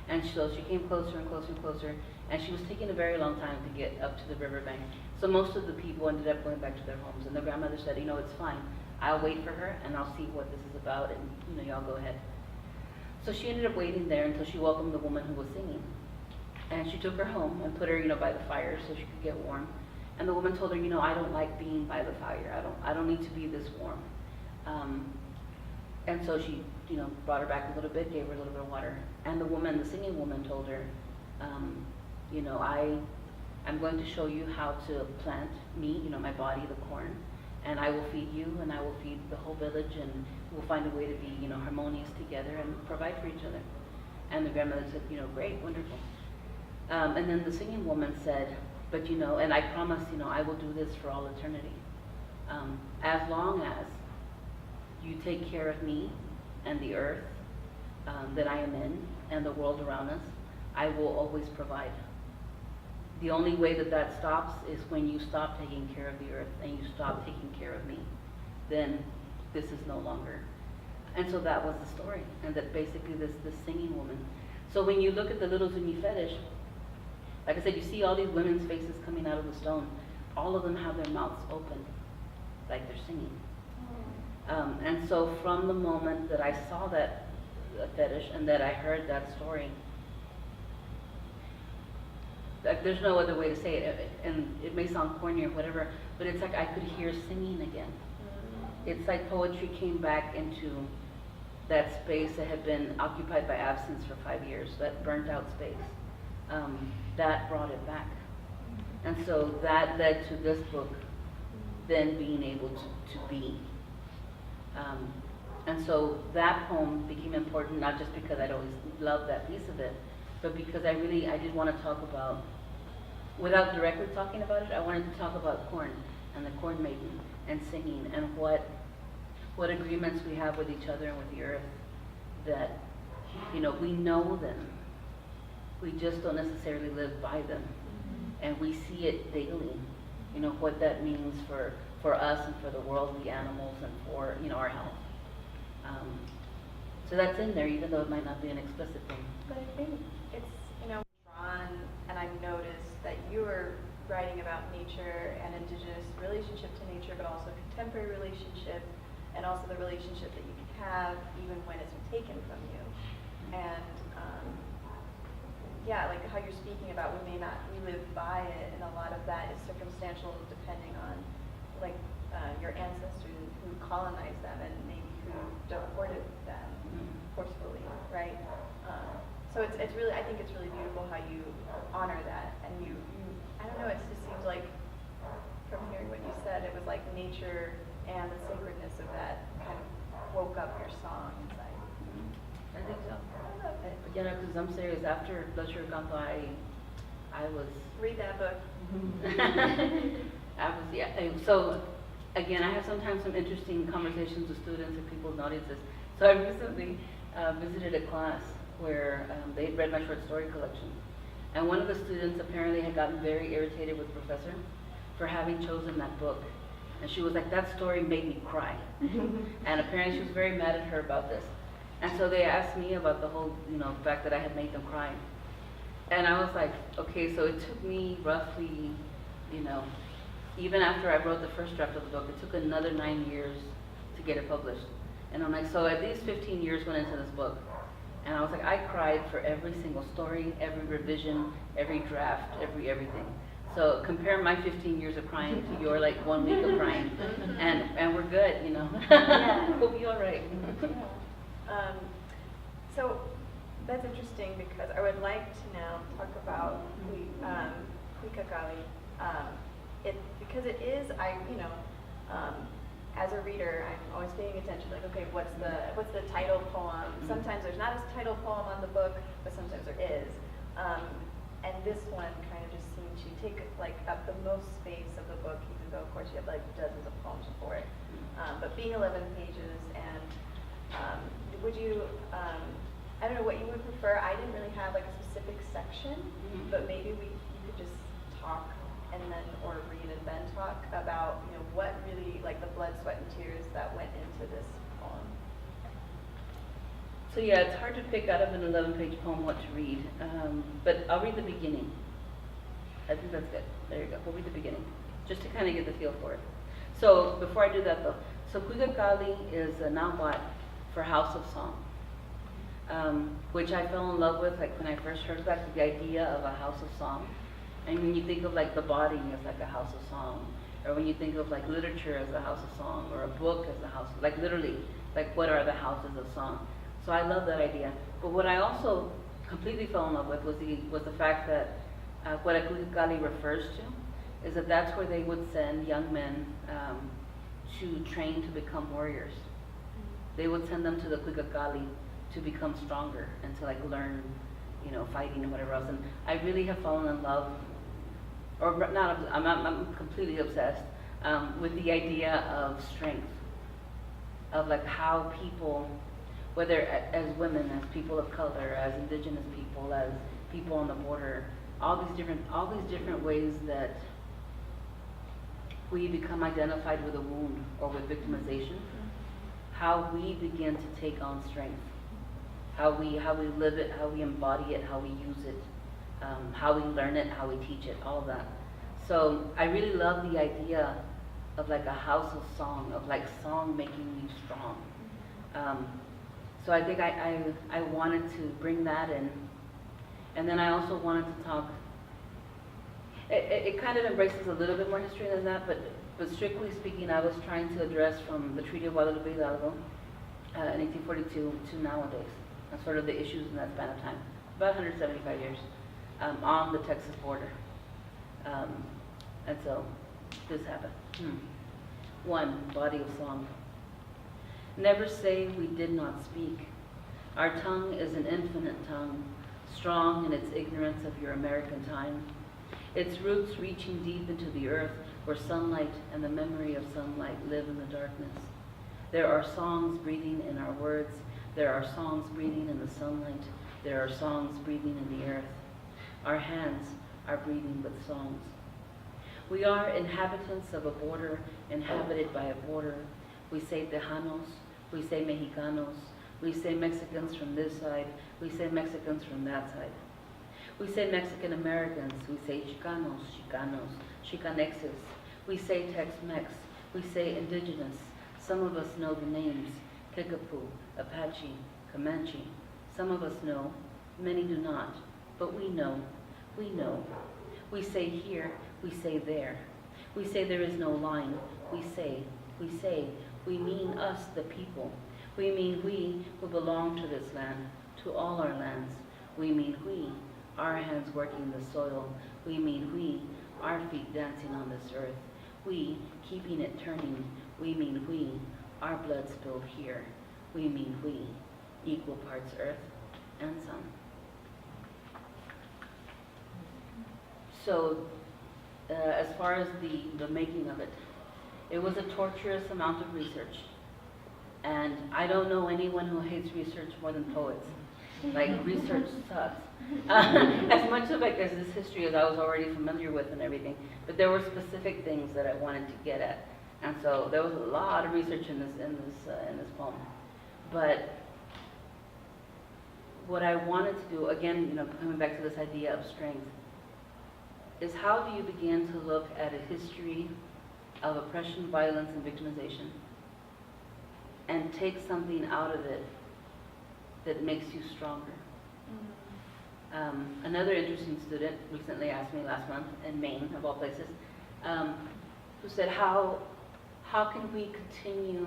And so she came closer and closer and closer, and she was taking a very long time to get up to the riverbank. So most of the people ended up going back to their homes, and the grandmother said, it's fine. I'll wait for her, and I'll see what this is about, and y'all go ahead. So she ended up waiting there until she welcomed the woman who was singing. And she took her home and put her, by the fire so she could get warm. And the woman told her, I don't like being by the fire. I don't need to be this warm. And so she, brought her back a little bit, gave her a little bit of water. And the singing woman told her, I'm going to show you how to plant me, my body, the corn, and I will feed you, and I will feed the whole village, and we'll find a way to be, harmonious together and provide for each other. And the grandmother said, great, wonderful. And then the singing woman said, but and I promise, I will do this for all eternity. As long as you take care of me and the earth that I am in and the world around us, I will always provide. The only way that stops is when you stop taking care of the earth and you stop taking care of me. Then this is no longer. And so that was the story. And that basically this singing woman. So when you look at the little Zuni fetish, like I said, you see all these women's faces coming out of the stone. All of them have their mouths open, like they're singing. And so from the moment that I saw that fetish and that I heard that story, like there's no other way to say it, and it may sound corny or whatever, but it's like I could hear singing again. It's like poetry came back into that space that had been occupied by absence for 5 years, that burnt out space. That brought it back. And so that led to this book then being able to be. And so that poem became important, not just because I'd always loved that piece of it, but because I did want to talk about, without directly talking about it, I wanted to talk about corn and the corn maiden and singing and what agreements we have with each other and with the earth, that, we know them. We just don't necessarily live by them. And we see it daily, what that means for us and for the world, the animals, and for, our health. So that's in there, even though it might not be an explicit thing. But I think it's, drawn, and I've noticed that you were writing about nature and indigenous relationship to nature, but also contemporary relationship, and also the relationship that you can have even when it's been taken from you. And like how you're speaking about, we live by it, and a lot of that is circumstantial depending on your ancestors who colonized them and maybe who deported them forcefully, right? So it's really, I think it's really beautiful how you honor that, and you I don't know, it just seems like from hearing what you said, it was like nature and the sacredness of that kind of woke up your song inside. I think so. You know, because I'm serious, after Blood Sugar Canto, I was... Read that book. I was, yeah. So, again, I have sometimes some interesting conversations with students and people's audiences. So I recently visited a class where they had read my short story collection. And one of the students apparently had gotten very irritated with the professor for having chosen that book. And she was like, that story made me cry. And apparently she was very mad at her about this. And so they asked me about the whole, fact that I had made them cry. And I was like, okay, so it took me roughly, even after I wrote the first draft of the book, it took another 9 years to get it published. And I'm like, so at least 15 years went into this book. And I was like, I cried for every single story, every revision, every draft, everything. So compare my 15 years of crying to your 1 week of crying, and we're good, Yeah. We'll be all right. So that's interesting because I would like to now talk about CUICACALLI. Because it is, as a reader, I'm always paying attention, okay, what's the title poem? Sometimes there's not a title poem on the book, but sometimes there is. And this one kind of just seemed to take up the most space of the book, even though of course you have dozens of poems before it. But being 11 pages, and would you, I don't know what you would prefer. I didn't really have a specific section, but maybe you could just talk and then, or read and then talk about, what really, the blood, sweat, and tears that went into this poem. So yeah, it's hard to pick out of an 11-page poem what to read, but I'll read the beginning. I think that's good. There you go. We'll read the beginning, just to kind of get the feel for it. So before I do that though, so CUICACALLI is a nahuatl for House of Song, which I fell in love with when I first heard the idea of a house of song. And when you think of the body as a house of song, or when you think of literature as a house of song, or a book as a house, literally, what are the houses of song? So I love that idea. But what I also completely fell in love with was the fact that what a CUICACALLI refers to is that's where they would send young men to train to become warriors. They would send them to the CUICACALLI to become stronger and to learn, fighting and whatever else. And I really have fallen in love, or not, I'm completely obsessed with the idea of strength, of how people, whether as women, as people of color, as indigenous people, as people on the border, all these different ways that we become identified with a wound or with victimization, how we begin to take on strength, how we live it, how we embody it, how we use it, how we learn it, how we teach it, all of that. So I really love the idea of a house of song, of song making you strong. So I think I wanted to bring that in, and then I also wanted to talk. It kind of embraces a little bit more history than that, but strictly speaking, I was trying to address from the Treaty of Guadalupe Hidalgo in 1842 to nowadays, and sort of the issues in that span of time, about 175 years, on the Texas border. And so this happened. 1, body of song. Never say we did not speak. Our tongue is an infinite tongue, strong in its ignorance of your American time. Its roots reaching deep into the earth where sunlight and the memory of sunlight live in the darkness. There are songs breathing in our words. There are songs breathing in the sunlight. There are songs breathing in the earth. Our hands are breathing with songs. We are inhabitants of a border inhabited by a border. We say Tejanos, we say Mexicanos, we say Mexicans from this side, we say Mexicans from that side. We say Mexican Americans, we say Chicanos, Chicanos, Chicanexes. We say Tex-Mex, we say indigenous. Some of us know the names, Kickapoo, Apache, Comanche. Some of us know, many do not, but we know, we know. We say here, we say there. We say there is no line. We say, we mean us, the people. We mean we who belong to this land, to all our lands. We mean we, our hands working the soil. We mean we, our feet dancing on this earth. we, keeping it turning, we mean we, our blood spilled here, we mean we, equal parts earth and sun. So, as far as the making of it, it was a torturous amount of research. And I don't know anyone who hates research more than poets. Like, research sucks. As much of like as this history as I was already familiar with and everything, but there were specific things that I wanted to get at, and so there was a lot of research in this poem. But what I wanted to do, again, you know, coming back to this idea of strength, is how do you begin to look at a history of oppression, violence, and victimization, and take something out of it that makes you stronger. Another interesting student recently asked me last month in Maine, of all places, who said, how can we continue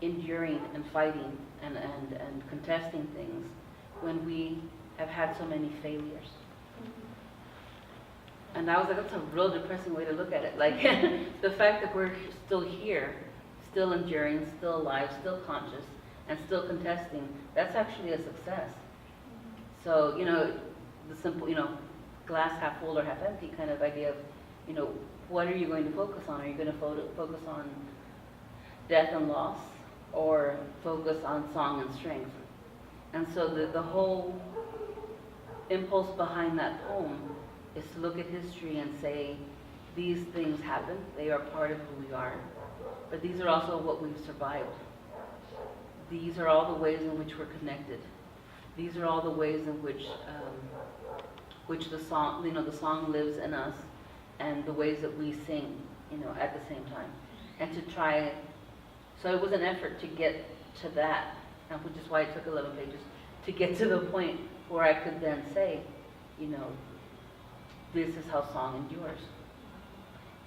enduring and fighting and contesting things when we have had so many failures? And I was like, that's a real depressing way to look at it. Like, the fact that we're still here, still enduring, still alive, still conscious, and still contesting, that's actually a success. So, you know, the simple, you know, glass half full or half empty kind of idea of, you know, what are you going to focus on? Are you going to focus on death and loss, or focus on song and strength? And so the whole impulse behind that poem is to look at history and say, these things happen, they are part of who we are, but these are also what we've survived. These are all the ways in which we're connected. These are all the ways in which the song, you know, the song lives in us, and the ways that we sing, you know, at the same time. And to try, so it was an effort to get to that, and which is why it took 11 pages, to get to the point where I could then say, you know, this is how song endures.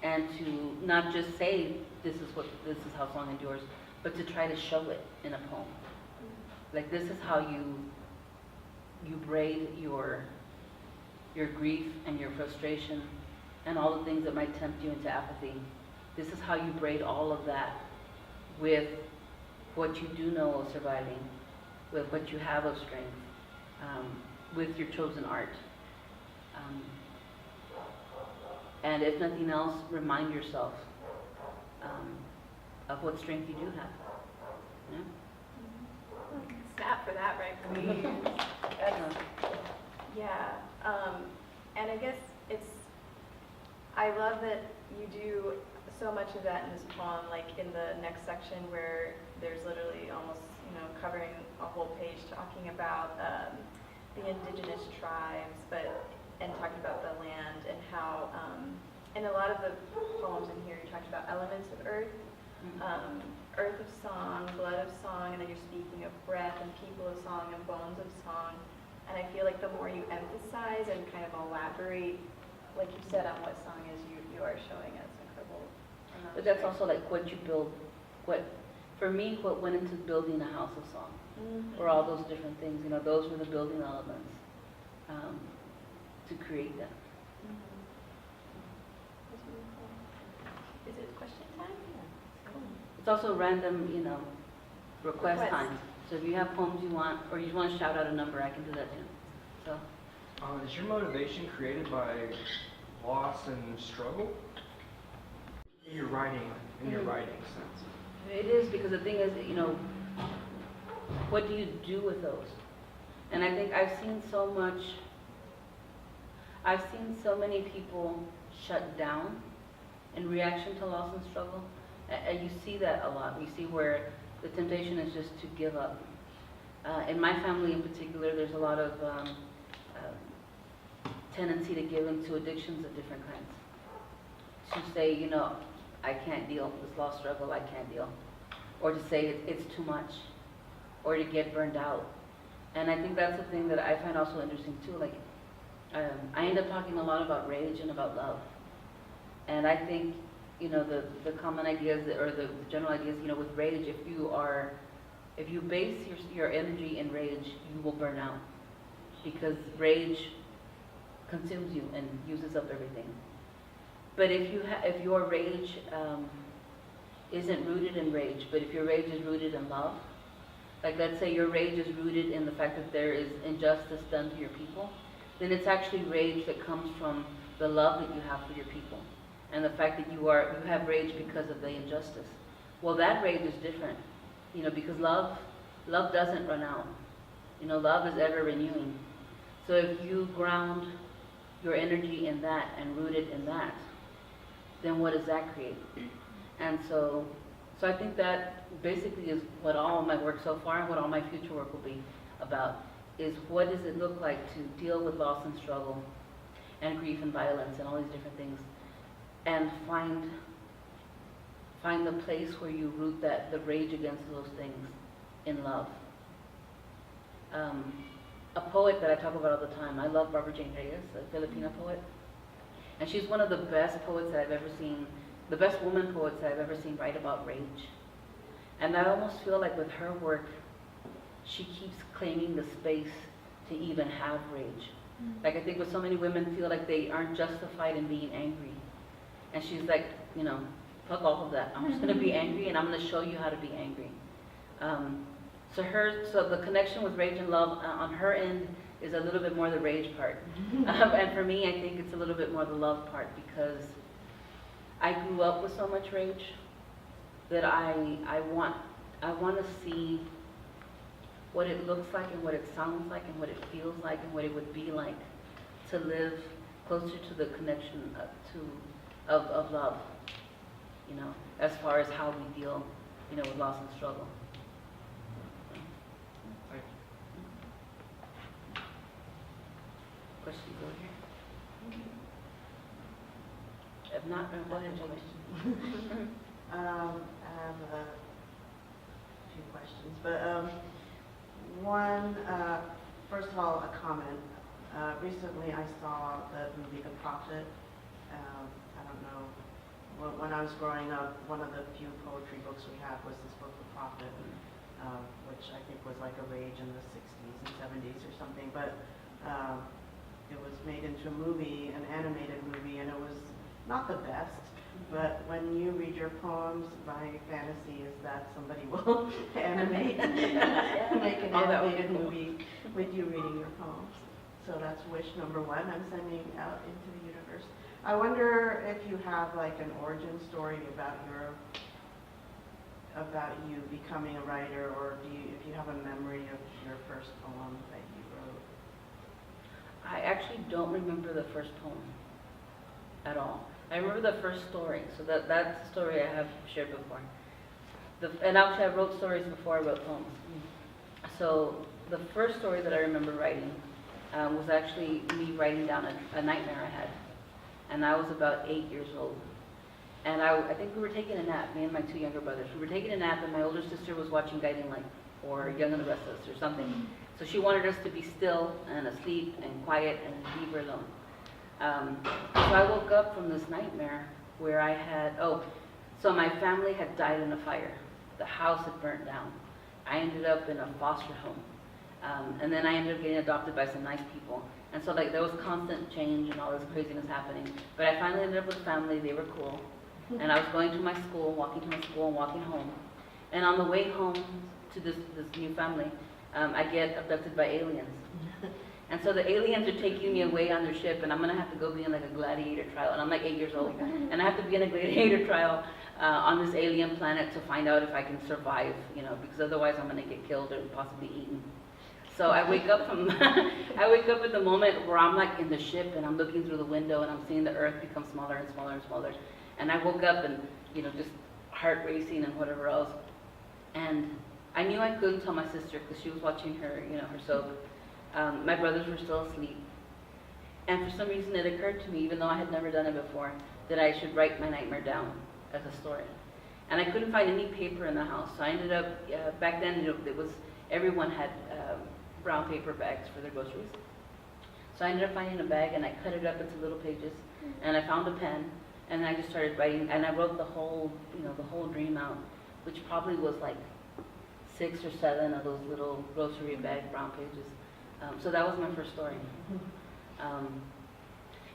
And to not just say, this is how song endures, but to try to show it in a poem. Like, this is how you braid your grief and your frustration and all the things that might tempt you into apathy. This is how you braid all of that with what you do know of surviving, with what you have of strength, with your chosen art. And if nothing else, remind yourself of what strength you do have. Yeah? Snap for that, right? For me. Yeah. And I guess I love that you do so much of that in this poem, like in the next section where there's literally almost, you know, covering a whole page talking about the indigenous tribes, and talking about the land and how, in a lot of the poems in here, you talked about elements of earth, earth of song, blood of song, and then you're speaking of breath and people of song and bones of song. And I feel like the more you emphasize and kind of elaborate, like you said, on what song is, you are showing us incredible. But that's also like what you build, for me, what went into building a house of song, or all those different things, you know, those were the building elements to create them. Is it question time? Yeah. Cool. It's also random, you know, request time. So if you have poems you want, or you want to shout out a number, I can do that too. So. Is your motivation created by loss and struggle? In your writing sense? It is, because the thing is, you know, what do you do with those? And I think I've seen so many people shut down in reaction to loss and struggle. And you see that a lot. You see where the temptation is just to give up. In my family in particular, there's a lot of tendency to give into addictions of different kinds. To say, you know, I can't deal with this loss struggle, I can't deal. Or to say it's too much. Or to get burned out. And I think that's the thing that I find also interesting too. Like, I end up talking a lot about rage and about love. And I think, you know, the common ideas, or the general ideas, you know, with rage, if you base your energy in rage, you will burn out. Because rage consumes you and uses up everything. But if your rage isn't rooted in rage, but if your rage is rooted in love, like let's say your rage is rooted in the fact that there is injustice done to your people, then it's actually rage that comes from the love that you have for your people, and the fact that you have rage because of the injustice. Well, that rage is different, you know, because love doesn't run out. You know, love is ever renewing. So if you ground your energy in that and root it in that, then what does that create? And so I think that basically is what all of my work so far and what all my future work will be about, is what does it look like to deal with loss and struggle and grief and violence and all these different things, and find the place where you root the rage against those things in love. A poet that I talk about all the time, I love Barbara Jane Reyes, a Filipino poet. And she's one of the best poets that I've ever seen, the best woman poets that I've ever seen write about rage. And I almost feel like with her work, she keeps claiming the space to even have rage. Like I think with so many women feel like they aren't justified in being angry. And she's like, you know, fuck all of that. I'm just gonna be angry and I'm gonna show you how to be angry. So the connection with rage and love on her end is a little bit more the rage part. And for me, I think it's a little bit more the love part, because I grew up with so much rage that I want to see what it looks like and what it sounds like and what it feels like and what it would be like to live closer to the connection of love, you know, as far as how we deal, you know, with loss and struggle. Questions over here? If not, go ahead, Jamie. I have a few questions, but one, first of all, a comment. Recently I saw the movie The Prophet. I don't know, when I was growing up, one of the few poetry books we had was this book, The Prophet, which I think was like a rage in the 60s and 70s or something, but it was made into a movie, an animated movie, and it was not the best. But when you read your poems, my fantasy is that somebody will animate, make an animated movie with you reading your poems. So that's wish number one I'm sending out into the universe. I wonder if you have like an origin story about you becoming a writer, or if you have a memory of your first poem that you wrote. I actually don't remember the first poem at all. I remember the first story, so that's the story I have shared before. And actually I wrote stories before I wrote poems. So the first story that I remember writing was actually me writing down a nightmare I had. And I was about 8 years old. And I think we were taking a nap, me and my two younger brothers. We were taking a nap and my older sister was watching Guiding Light or Young and the Restless or something. So she wanted us to be still and asleep and quiet and leave her alone. So I woke up from this nightmare where I had, so my family had died in a fire. The house had burnt down. I ended up in a foster home. And then I ended up getting adopted by some nice people. And so like there was constant change and all this craziness happening. But I finally ended up with family, they were cool. And I was going to my school, walking to my school and walking home. And on the way home to this new family, I get abducted by aliens. And so the aliens are taking me away on their ship, and I'm gonna have to go be in like a gladiator trial. And I'm like 8 years old, and I have to be in a gladiator trial on this alien planet to find out if I can survive, you know, because otherwise I'm gonna get killed or possibly eaten. So I wake up from, I wake up at the moment where I'm like in the ship and I'm looking through the window and I'm seeing the earth become smaller and smaller and smaller. And I woke up and, you know, just heart racing and whatever else. And I knew I couldn't tell my sister because she was watching her, you know, her soap. My brothers were still asleep. And for some reason it occurred to me, even though I had never done it before, that I should write my nightmare down as a story. And I couldn't find any paper in the house. So I ended up, back then it was, everyone had brown paper bags for their groceries. So I ended up finding a bag and I cut it up into little pages. And I found a pen and I just started writing, and I wrote the whole, you know, the whole dream out, which probably was like 6 or 7 of those little grocery bag brown pages. So that was my first story.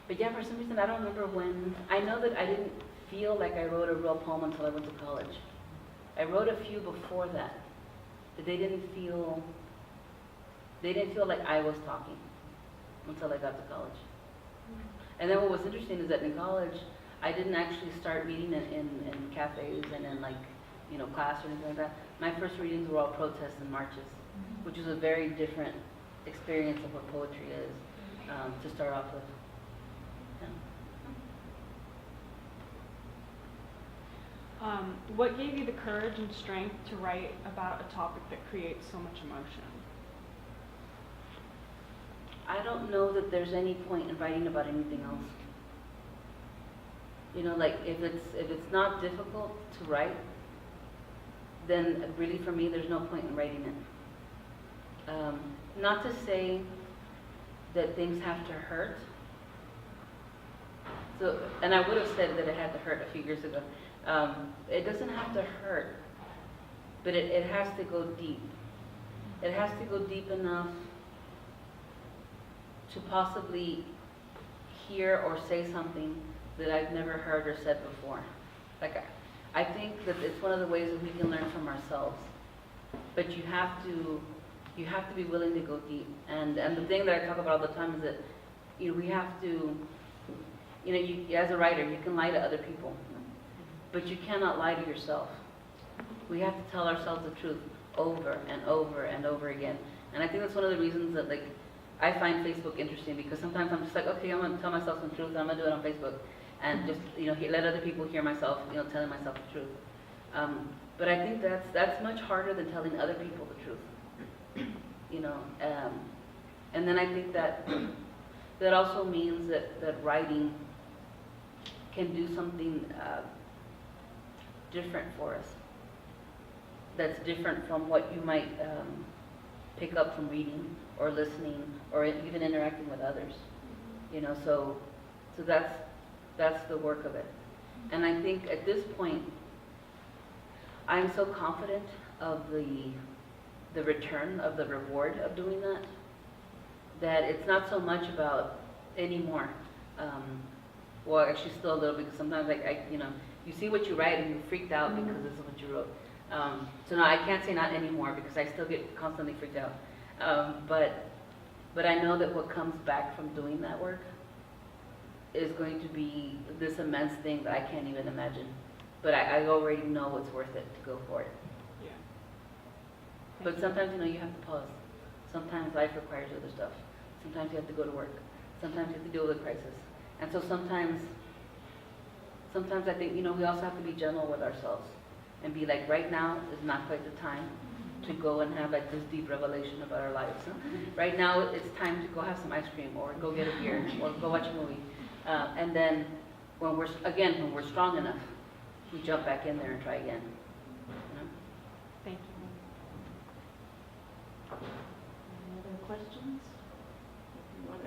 But yeah, for some reason, I don't remember when. I know that I didn't feel like I wrote a real poem until I went to college. I wrote a few before that, but they didn't feel like I was talking until I got to college. And then what was interesting is that in college, I didn't actually start reading in cafes and in like, you know, class or anything like that. My first readings were all protests and marches, which is a very different experience of what poetry is to start off with. Yeah. What gave you the courage and strength to write about a topic that creates so much emotion? I don't know that there's any point in writing about anything else. You know, like if it's not difficult to write, then really for me there's no point in writing it. Not to say that things have to hurt. So, and I would have said that it had to hurt a few years ago. It doesn't have to hurt, but it has to go deep. It has to go deep enough to possibly hear or say something that I've never heard or said before. Like I think that it's one of the ways that we can learn from ourselves. But you have to be willing to go deep. And the thing that I talk about all the time is that we have to, as a writer, you can lie to other people, but you cannot lie to yourself. We have to tell ourselves the truth over and over and over again. And I think that's one of the reasons that I find Facebook interesting, because sometimes I'm just like, okay, I'm gonna tell myself some truth and I'm gonna do it on Facebook. And just, let other people hear myself, telling myself the truth. But I think that's much harder than telling other people the truth. And then I think that also means that writing can do something different for us. That's different from what you might pick up from reading or listening or even interacting with others. So that's the work of it. And I think at this point, I'm so confident of the return of the reward of doing that it's not so much about anymore. Well, actually still a little bit, because sometimes you see what you write and you're freaked out because this is what you wrote. So no, I can't say not anymore, because I still get constantly freaked out. But I know that what comes back from doing that work is going to be this immense thing that I can't even imagine. But I already know it's worth it to go for it. Yeah. But sometimes, you have to pause. Sometimes life requires other stuff. Sometimes you have to go to work. Sometimes you have to deal with a crisis. And so sometimes I think, we also have to be gentle with ourselves and be like, right now is not quite the time to go and have this deep revelation about our lives. Right now it's time to go have some ice cream or go get a beer or go watch a movie. And then when we're strong enough, we jump back in there and try again. Thank you. Any other questions?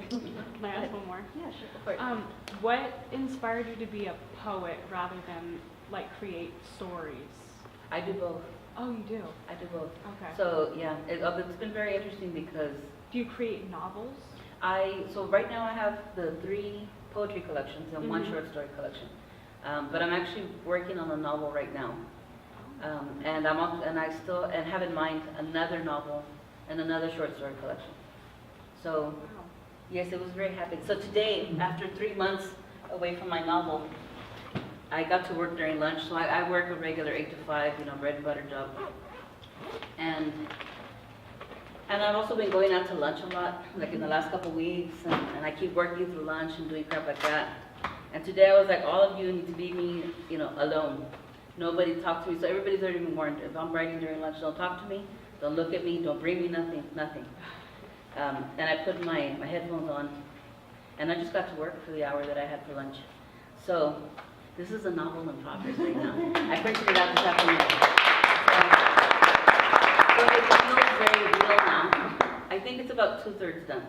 Can I ask one more? Yeah, sure, go for it. What inspired you to be a poet rather than create stories? I do both. Oh, you do? I do both. Okay. So yeah, it's been very interesting because Do you create novels? so right now I have the 3 poetry collections and 1 short story collection. But I'm actually working on a novel right now. And I still have in mind another novel and another short story collection. So Wow. yes, it was very happy. So today, after 3 months away from my novel, I got to work during lunch. So I work a regular 8 to 5, bread and butter job. And I've also been going out to lunch a lot, in the last couple weeks, and I keep working through lunch and doing crap like that. And today I was like, all of you need to leave me, alone. Nobody talk to me. So everybody's already been warned. If I'm writing during lunch, don't talk to me, don't look at me, don't bring me nothing. And I put my headphones on, and I just got to work for the hour that I had for lunch. So this is a novel in progress right now. I printed it out this afternoon. So it feels very real now. I think it's about 2/3 done.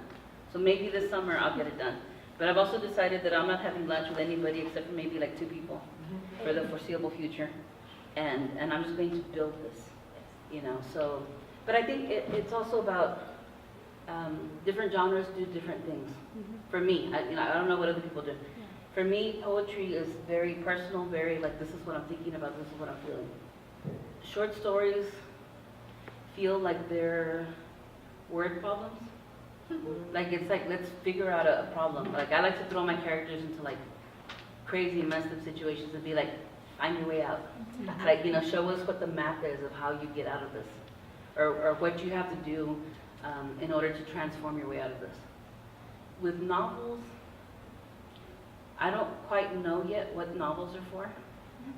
So maybe this summer I'll get it done. But I've also decided that I'm not having lunch with anybody except for maybe 2 people for the foreseeable future. And I'm just going to build this, So, but I think it's also about different genres do different things. For me, I don't know what other people do. For me, poetry is very personal, very like, this is what I'm thinking about, this is what I'm feeling. Short stories feel like they're word problems. Like, it's like, let's figure out a problem. Like, I like to throw my characters into like crazy, messed up situations and be like, find your way out. Like, show us what the map is of how you get out of this. Or what you have to do in order to transform your way out of this. With novels, I don't quite know yet what novels are for.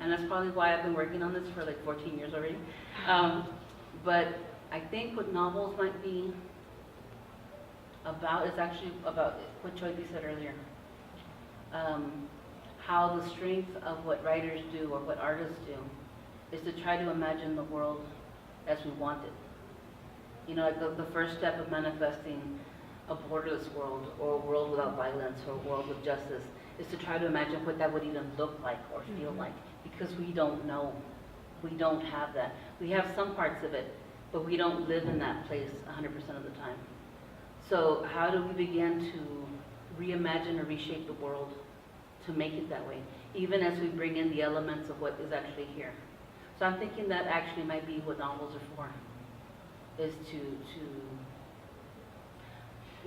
And that's probably why I've been working on this for like 14 years already. But I think what novels might be about is actually about what Choiti said earlier. How the strength of what writers do or what artists do is to try to imagine the world as we want it. Like the first step of manifesting a borderless world or a world without violence or a world with justice is to try to imagine what that would even look like or feel like, because we don't know. We don't have that. We have some parts of it, but we don't live in that place 100% of the time. So how do we begin to reimagine or reshape the world to make it that way, even as we bring in the elements of what is actually here? So I'm thinking that actually might be what novels are for, is to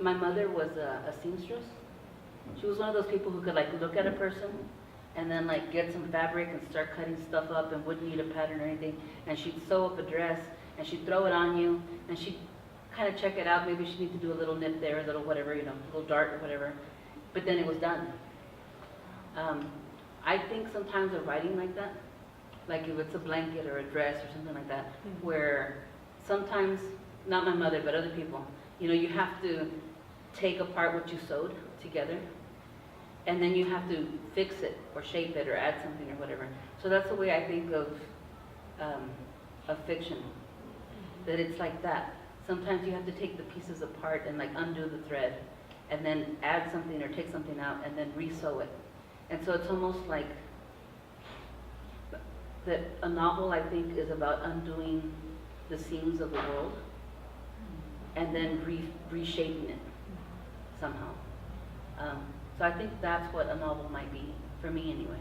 my mother was a seamstress. She was one of those people who could like look at a person and then like get some fabric and start cutting stuff up and wouldn't need a pattern or anything, and she'd sew up a dress and she'd throw it on you and she'd kind of check it out. Maybe she needs to do a little nip there, a little whatever, a little dart or whatever, but then it was done. I think sometimes of writing like that, like if it's a blanket or a dress or something like that, where sometimes, not my mother, but other people, you have to take apart what you sewed together, and then you have to fix it or shape it or add something or whatever. So that's the way I think of fiction, that it's like that. Sometimes you have to take the pieces apart and like undo the thread, and then add something or take something out and then re-sew it. And so it's almost like that a novel, I think, is about undoing the seams of the world and then reshaping it somehow. So I think that's what a novel might be, for me anyway.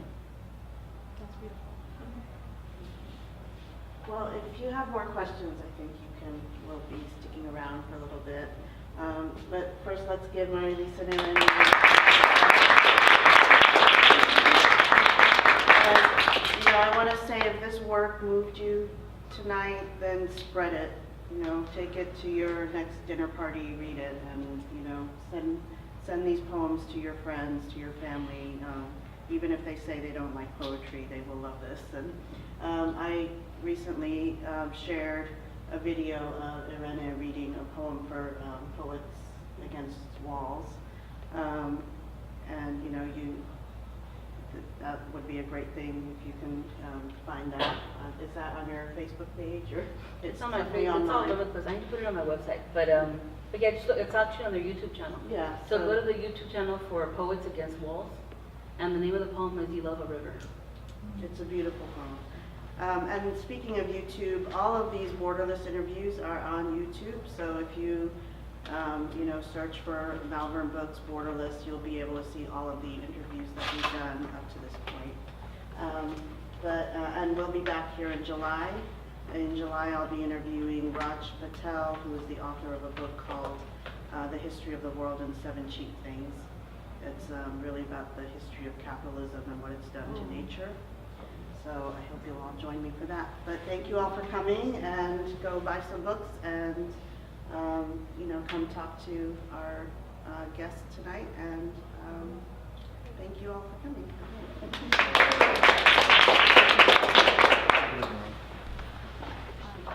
That's beautiful. Well, if you have more questions, I think we'll be sticking around for a little bit. But first, let's give Marilyse and I want to say, if this work moved you tonight, then spread it. Take it to your next dinner party, read it, and send these poems to your friends, to your family. Even if they say they don't like poetry, they will love this. And I recently shared a video of ire'ne reading a poem for Poets Against Walls, and that would be a great thing if you can find that. Is that on your Facebook page, or it's on my Facebook? It's all over the place. I need to put it on my website, but yeah, just look, it's actually on their YouTube channel. Yeah. So go to the YouTube channel for Poets Against Walls, and the name of the poem is "You Love a River." It's a beautiful poem. And speaking of YouTube, all of these Borderless interviews are on YouTube. So if you, search for Malvern Books Borderless, you'll be able to see all of the interviews that we've done up to this point. And we'll be back here in July. In July, I'll be interviewing Raj Patel, who is the author of a book called The History of the World in 7 Cheap Things. It's really about the history of capitalism and what it's done to nature. So I hope you'll all join me for that. But thank you all for coming, and go buy some books and come talk to our guests tonight. And thank you all for coming.